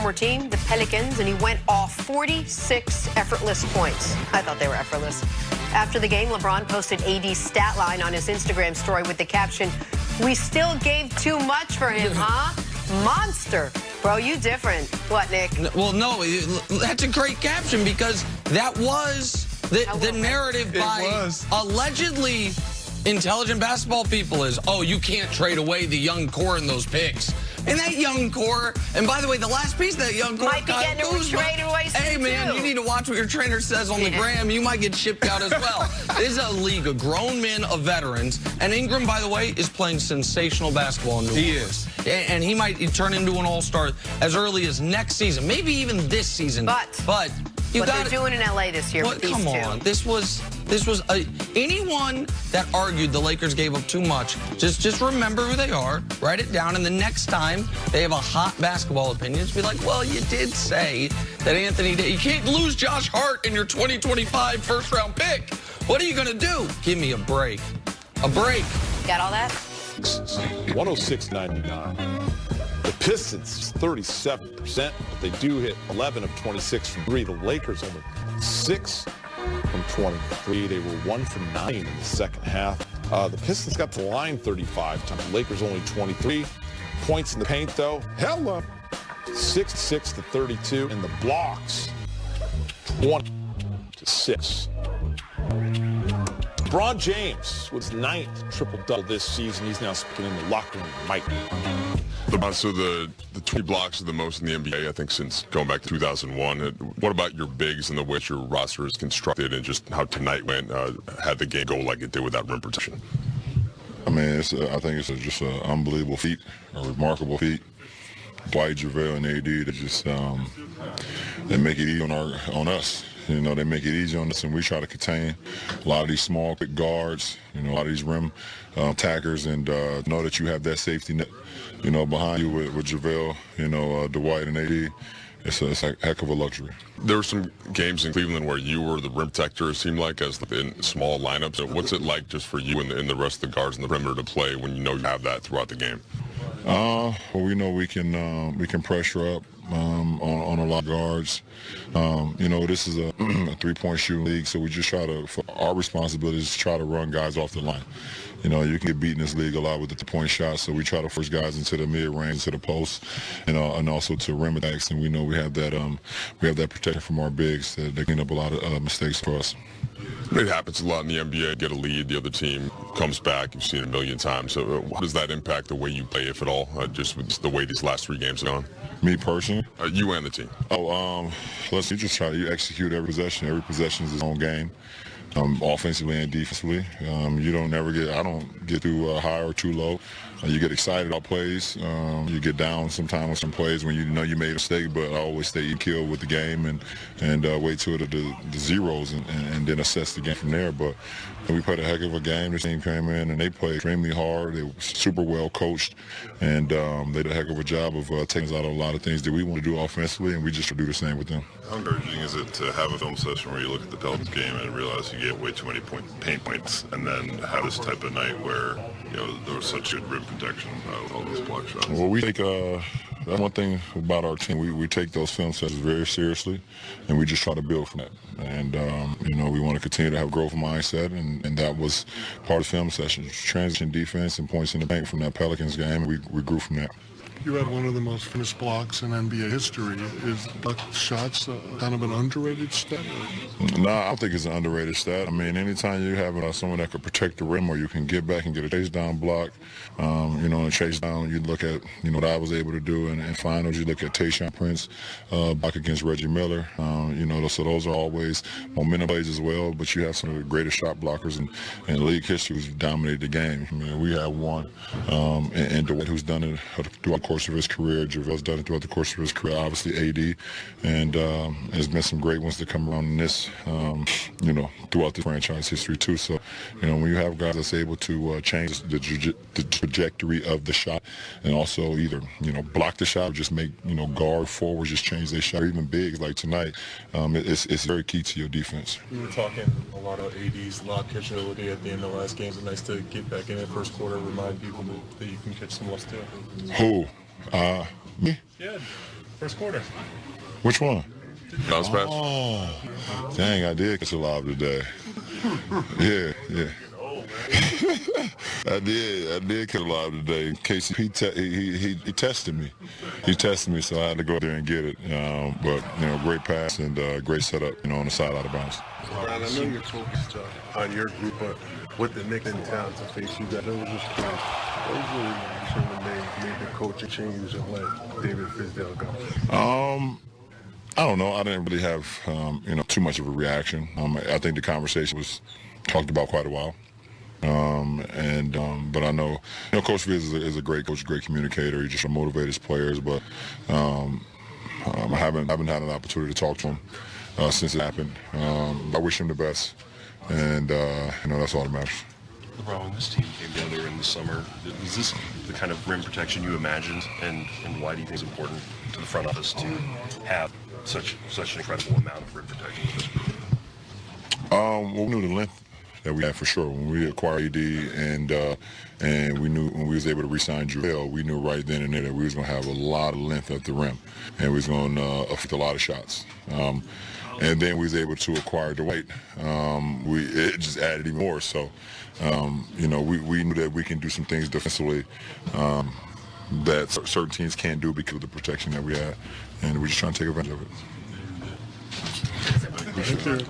sophomore team, the Pelicans, and he went off 46 effortless points. I thought they were effortless. After the game, LeBron posted AD's stat line on his Instagram story with the caption, "We still gave too much for him, huh? Monster." Bro, you different. What, Nick? Well, no, that's a great caption because that was the narrative by allegedly intelligent basketball people is, oh, you can't trade away the young core in those picks. And that young core, and by the way, the last piece of that young core might be getting traded away soon. Hey, man, you need to watch what your trainer says on the gram. You might get shipped out as well. This is a league of grown men, of veterans. And Ingram, by the way, is playing sensational basketball in New Orleans. He is. And he might turn into an all-star as early as next season, maybe even this season. But they're doing in LA this year. Well, come on, this was anyone that argued the Lakers gave up too much. Just remember who they are, write it down, and the next time they have a hot basketball opinion, just be like, well, you did say that Anthony. You can't lose Josh Hart in your 2025 first-round pick. What are you gonna do? Give me a break. A break. Got all that? 106.99. The Pistons, 37%, but they do hit 11 of 26 from 3. The Lakers only 6 from 23. They were 1 for 9 in the second half. The Pistons got to the line 35 times. The Lakers only 23. Points in the paint, though, hella 66 to 32. And the blocks, 20 to 6. LeBron James was 9th triple-double this season. He's now speaking in the locker room. Mike. So the 20 blocks are the most in the NBA, I think, since going back to 2001. What about your bigs and the way your roster is constructed and just how tonight went, had the game go like it did without rim protection? I mean, I think it's just an unbelievable feat, a remarkable feat. Dwight, JaVale, and AD, they make it easy on us. You know, they make it easy on us, and we try to contain a lot of these small, quick guards, you know, a lot of these rim attackers, and know that you have that safety net, you know, behind you with JaVale, you know, Dwight and AD. It's a heck of a luxury. There were some games in Cleveland where you were the rim protector, it seemed like, as in small lineups. So what's it like just for you and the rest of the guards in the perimeter to play when you know you have that throughout the game? Well, we know we can pressure up on a lot of guards. You know, this is a three-point shooting league, so we just our responsibility is to try to run guys off the line. You know, you can get beat in this league a lot with the three-point shots, so we try to force guys into the mid-range, to the post, and also to rim attacks. And we know we have that protection from our bigs that they clean up a lot of mistakes for us. It happens a lot in the NBA. Get a lead, the other team comes back. You've seen it a million times. So how does that impact the way you play, if at all, just with the way these last 3 games have gone? Me personally? You and the team. You just try to execute every possession. Every possession is its own game. Offensively and defensively. I don't get too high or too low. You get excited about plays. You get down sometimes with some plays when you know you made a mistake, but I always stay even with the game and wait till the zeros and then assess the game from there. But we played a heck of a game. The team came in and they played extremely hard. They were super well coached, and they did a heck of a job of taking us out of a lot of things that we want to do offensively, and we just do the same with them. How encouraging is it to have a film session where you look at the Pelicans game and realize you get way too many paint points, and then have this type of night where there was such good rim protection with all those block shots? Well, we take that's one thing about our team. We take those film sessions very seriously, and we just try to build from that. And we want to continue to have growth mindset, and that was part of film sessions. Transition defense and points in the paint from that Pelicans game. We grew from that. You had one of the most finished blocks in NBA history. Is block shots kind of an underrated stat? No, I don't think it's an underrated stat. I mean, anytime you have someone that could protect the rim or you can get back and get a chase down block, a chase down, you look at, what I was able to do in finals. You look at Tayshaun Prince block against Reggie Miller. So those are always momentum plays as well, but you have some of the greatest shot blockers in league history who's dominated the game. I mean, we have one, and Dwight, who's done it throughout the course of his career. JaVale's done it throughout the course of his career, obviously AD, and there's been some great ones that come around in this, throughout the franchise history too. So, when you have guys that's able to change the trajectory of the shot, and also either, block the shot or just make, guard forwards just change their shot, or even bigs like tonight, it's very key to your defense. We were talking a lot of AD's lob catchability at the end of the last game. It's nice to get back in the first quarter, remind people that you can catch some less too. Who? Me? Yeah. first quarter. Which one? Bounce pass. Oh, dang, I did catch a lob today. Yeah. I did catch a lob today. Casey, he tested me. He tested me, so I had to go there and get it. But, great pass and great setup, on the side out of bounds. Brian, I know you're focused on your group, but with the Knicks in town to face you guys, I was just curious. What was really made the coaching change and let David Fizdale go? I don't know. I didn't really have, too much of a reaction. I think the conversation was talked about quite a while. But I know, Coach Fizz is a great coach, a great communicator. He just motivates his players. But I haven't had an opportunity to talk to him since it happened. I wish him the best, and that's all that matters. LeBron, when this team came together in the summer, is this the kind of rim protection you imagined, and why do you think it's important to the front office to have such an incredible amount of rim protection with this group? Well, we knew the length that we had for sure when we acquired ED, and we knew when we was able to re-sign Joel, we knew right then and there that we was going to have a lot of length at the rim, and we was going to affect a lot of shots. And then we was able to acquire Wright. It just added even more. So, we knew that we can do some things defensively that certain teams can't do because of the protection that we had, and we're just trying to take advantage of it.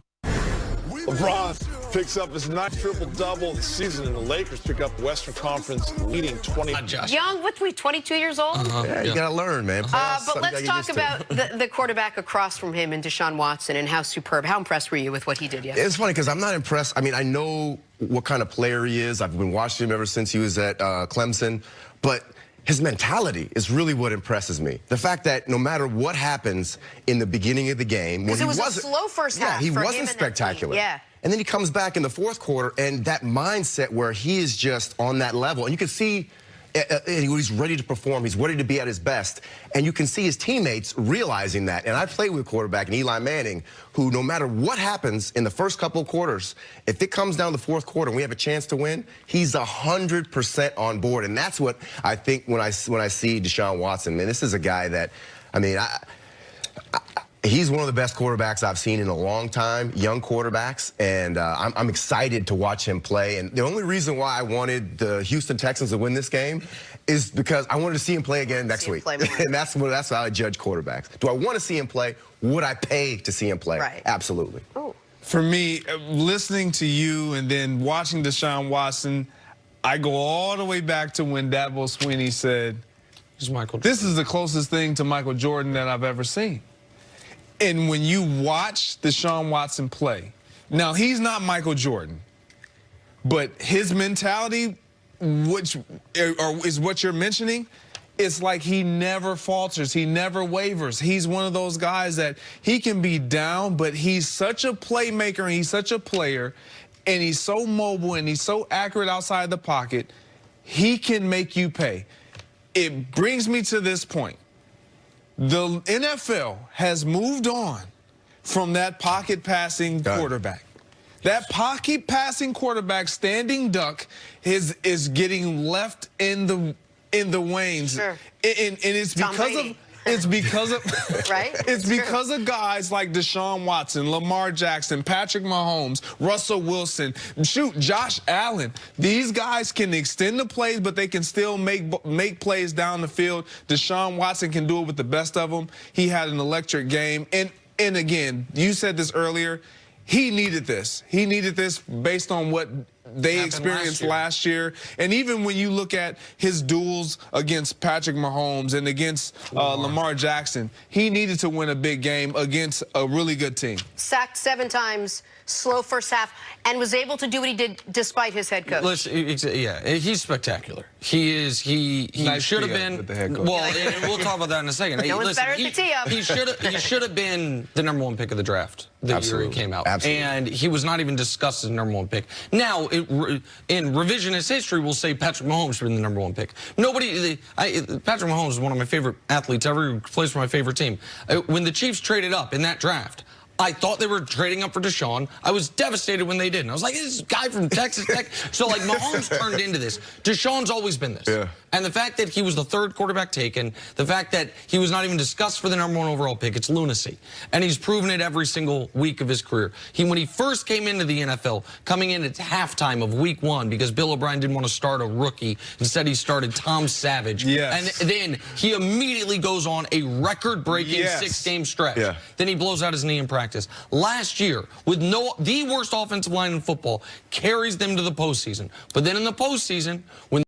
LeBron picks up his 9th triple-double of the season, and the Lakers pick up the Western Conference leading 20. Young, what's we 22 years old? Yeah, you gotta learn, man. But let's talk about the quarterback across from him, and Deshaun Watson, and how superb. How impressed were you with what he did yesterday? It's funny because I'm not impressed. I mean, I know what kind of player he is. I've been watching him ever since he was at Clemson, but his mentality is really what impresses me. The fact that no matter what happens in the beginning of the game, because it was a slow first half. Yeah, he for wasn't him spectacular. Yeah. And then he comes back in the fourth quarter, and that mindset where he is just on that level, and you can see he's ready to perform. He's ready to be at his best. And you can see his teammates realizing that. And I played with a quarterback in Eli Manning, who no matter what happens in the first couple of quarters, if it comes down to the fourth quarter and we have a chance to win, he's 100% on board. And that's what I think when I see Deshaun Watson. Man, this is a guy that, he's one of the best quarterbacks I've seen in a long time, young quarterbacks, and I'm excited to watch him play. And the only reason why I wanted the Houston Texans to win this game is because I wanted to see him play again next week. And that's how I judge quarterbacks. Do I want to see him play? Would I pay to see him play? Right. Absolutely. Oh. For me, listening to you and then watching Deshaun Watson, I go all the way back to when Dabo Swinney said, "This is the closest thing to Michael Jordan that I've ever seen." And when you watch Deshaun Watson play, now he's not Michael Jordan, but his mentality, which is what you're mentioning, it's like he never falters. He never wavers. He's one of those guys that he can be down, but he's such a playmaker and he's such a player, and he's so mobile and he's so accurate outside the pocket, he can make you pay. It brings me to this point. The NFL has moved on from that pocket passing quarterback. That pocket passing quarterback, standing duck, is getting left in the wanes. Sure. And it's because of right? It's because of guys like Deshaun Watson, Lamar Jackson, Patrick Mahomes, Russell Wilson, Josh Allen. These guys can extend the plays, but they can still make plays down the field. Deshaun Watson can do it with the best of them. He had an electric game. And again, you said this earlier, he needed this. He needed this based on what they experienced last year. And even when you look at his duels against Patrick Mahomes and against Lamar Jackson, he needed to win a big game against a really good team. Sacked 7 times, slow first half, and was able to do what he did despite his head coach. Yeah, he's spectacular. He is. He should have been. Well, and we'll talk about that in a second. No one's better at the tee-up. He should have been the #1 pick of the draft the year he came out. Absolutely. And he was not even discussed as the #1 pick. Now, in revisionist history, we'll say Patrick Mahomes should have been the #1 pick. Patrick Mahomes is one of my favorite athletes ever. Who plays for my favorite team. When the Chiefs traded up in that draft, I thought they were trading up for Deshaun. I was devastated when they didn't. I was like, this guy from Texas Tech. So, like, Mahomes turned into this. Deshaun's always been this. Yeah. And the fact that he was the third quarterback taken, the fact that he was not even discussed for the #1 overall pick, it's lunacy. And he's proven it every single week of his career. When he first came into the NFL, coming in at halftime of week 1, because Bill O'Brien didn't want to start a rookie. Instead, he started Tom Savage. Yes. And then he immediately goes on a record-breaking 6-game stretch. Yeah. Then he blows out his knee in practice. Last year, with the worst offensive line in football, carries them to the postseason. But then in the postseason, when